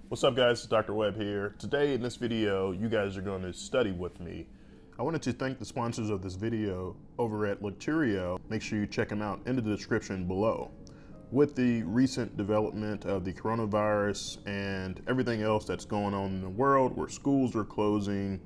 What's up guys, it's Dr. Webb here. Today in this video, you guys are going to study with me. I wanted to thank the sponsors of this video over at Lecturio. Make sure you check them out in the description below. With the recent development of the coronavirus and everything else that's going on in the world where schools are closing,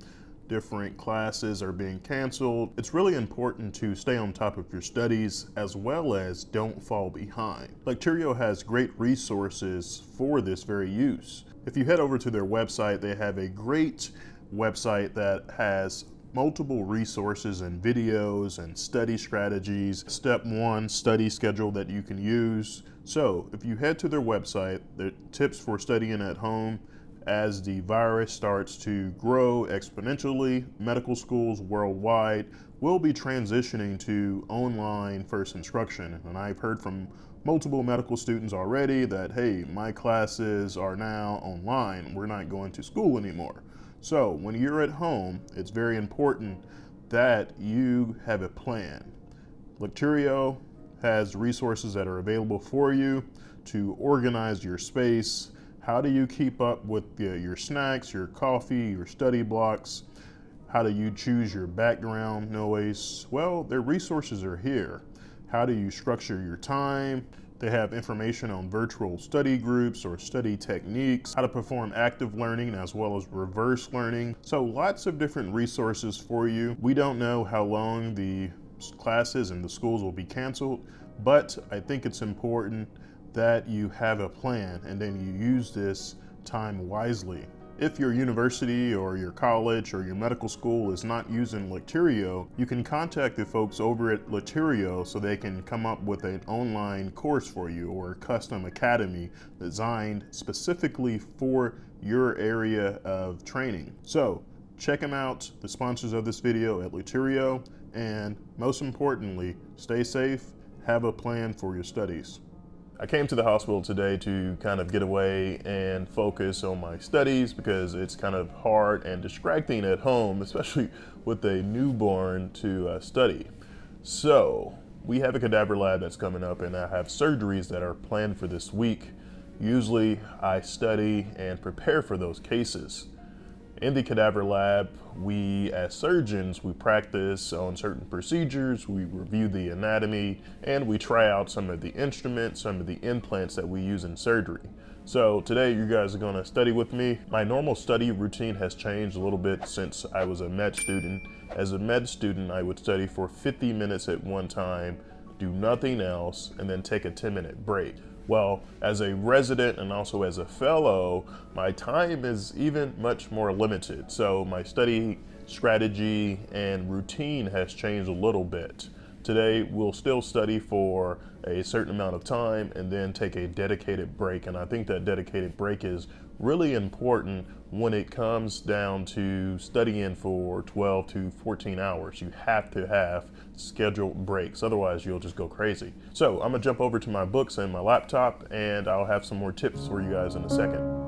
different classes are being canceled, it's really important to stay on top of your studies as well as don't fall behind. Lecturio has great resources for this very use. If you head over to their website, they have a great website that has multiple resources and videos and study strategies, step 1 study schedule that you can use. So if you head to their website, their tips for studying at home as the virus starts to grow exponentially, medical schools worldwide will be transitioning to online first instruction. And I've heard from multiple medical students already that, hey, my classes are now online. We're not going to school anymore. So when you're at home, it's very important that you have a plan. Lecturio has resources that are available for you to organize your space. How do you keep up with your snacks, your coffee, your study blocks? How do you choose your background noise? Well, their resources are here. How do you structure your time? They have information on virtual study groups or study techniques, how to perform active learning as well as reverse learning. So lots of different resources for you. We don't know how long the classes and the schools will be canceled, but I think it's important that you have a plan and then you use this time wisely. If your university or your college or your medical school is not using Lecturio, you can contact the folks over at Lecturio so they can come up with an online course for you or a custom academy designed specifically for your area of training. So check them out, the sponsors of this video at Lecturio, and most importantly, stay safe, have a plan for your studies. I came to the hospital today to kind of get away and focus on my studies because it's kind of hard and distracting at home, especially with a newborn to study. So we have a cadaver lab that's coming up and I have surgeries that are planned for this week. Usually I study and prepare for those cases. In the cadaver lab, we as surgeons, we practice on certain procedures, we review the anatomy, and we try out some of the instruments, some of the implants that we use in surgery. So today you guys are gonna study with me. My normal study routine has changed a little bit since I was a med student. As a med student, I would study for 50 minutes at one time, do nothing else, and then take a 10-minute break. Well, as a resident and also as a fellow, my time is even much more limited. So my study strategy and routine has changed a little bit. Today, we'll still study for a certain amount of time and then take a dedicated break. And I think that dedicated break is really important when it comes down to studying for 12 to 14 hours. You have to have scheduled breaks, otherwise you'll just go crazy. So I'm gonna jump over to my books and my laptop and I'll have some more tips for you guys in a second.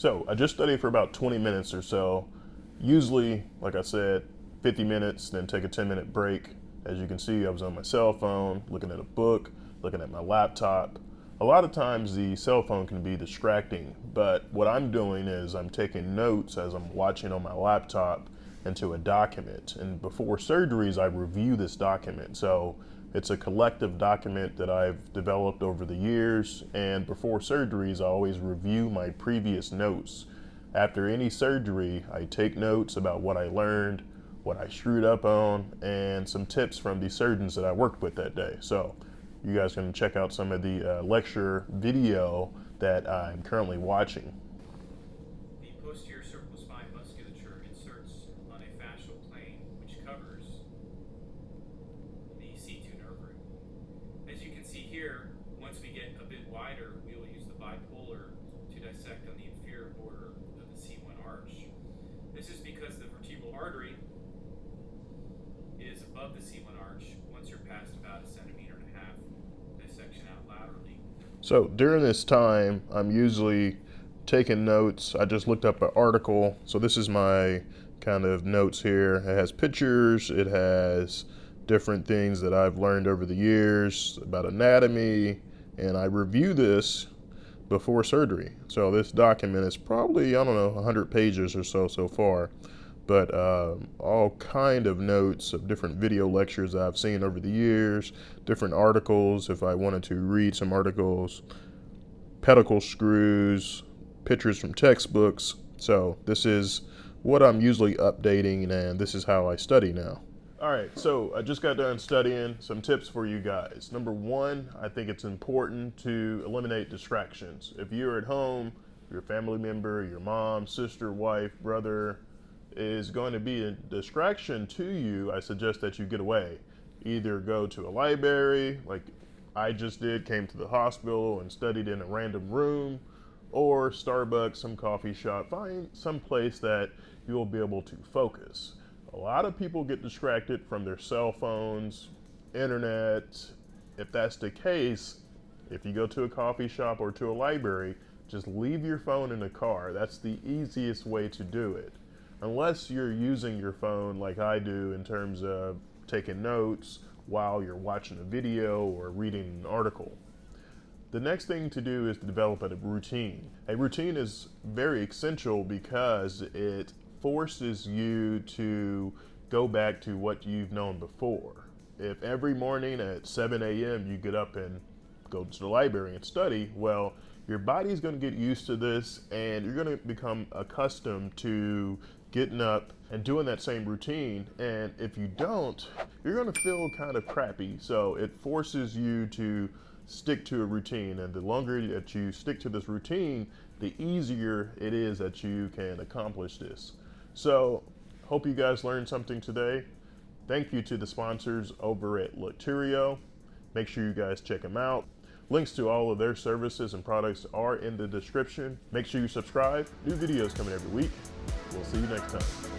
So I just studied for about 20 minutes or so. Usually, like I said, 50 minutes, then take a 10-minute break. As you can see, I was on my cell phone, looking at a book, looking at my laptop. A lot of times the cell phone can be distracting, but what I'm doing is I'm taking notes as I'm watching on my laptop into a document. And before surgeries, I review this document. So it's a collective document that I've developed over the years. And before surgeries, I always review my previous notes. After any surgery, I take notes about what I learned, what I screwed up on, and some tips from the surgeons that I worked with that day. So you guys can check out some of the lecture video that I'm currently watching. The posterior cervical spine musculature inserts on a fascial plane which covers the C2 nerve root. As you can see here, once we get a bit wider, we will use the bipolar to dissect on the inferior border of the C1 arch. This is because the vertebral artery is above the C1 arch once you're past about 1.5 centimeters dissection out laterally. So during this time, I'm usually taking notes. I just looked up an article. So this is my kind of notes here. It has pictures. It has different things that I've learned over the years about anatomy. And I review this before surgery. So this document is probably, I don't know, 100 pages or so far. But all kind of notes of different video lectures I've seen over the years, different articles if I wanted to read some articles, pedicle screws, pictures from textbooks. So this is what I'm usually updating, and this is how I study now. All right, so I just got done studying. Some tips for you guys. Number one, I think it's important to eliminate distractions. If you're at home, your family member, your mom, sister, wife, brother, is going to be a distraction to you, I suggest that you get away. Either go to a library, like I just did, came to the hospital and studied in a random room, or Starbucks, some coffee shop. Find some place that you will be able to focus. A lot of people get distracted from their cell phones, internet. If that's the case, if you go to a coffee shop or to a library, just leave your phone in the car. That's the easiest way to do it. Unless you're using your phone like I do in terms of taking notes while you're watching a video or reading an article. The next thing to do is to develop a routine. A routine is very essential because it forces you to go back to what you've known before. If every morning at 7 a.m. you get up and go to the library and study, well, your body's going to get used to this and you're going to become accustomed to getting up and doing that same routine. And if you don't, you're going to feel kind of crappy. So it forces you to stick to a routine. And the longer that you stick to this routine, the easier it is that you can accomplish this. So hope you guys learned something today. Thank you to the sponsors over at Lecturio. Make sure you guys check them out. Links to all of their services and products are in the description. Make sure you subscribe. New videos coming every week. We'll see you next time.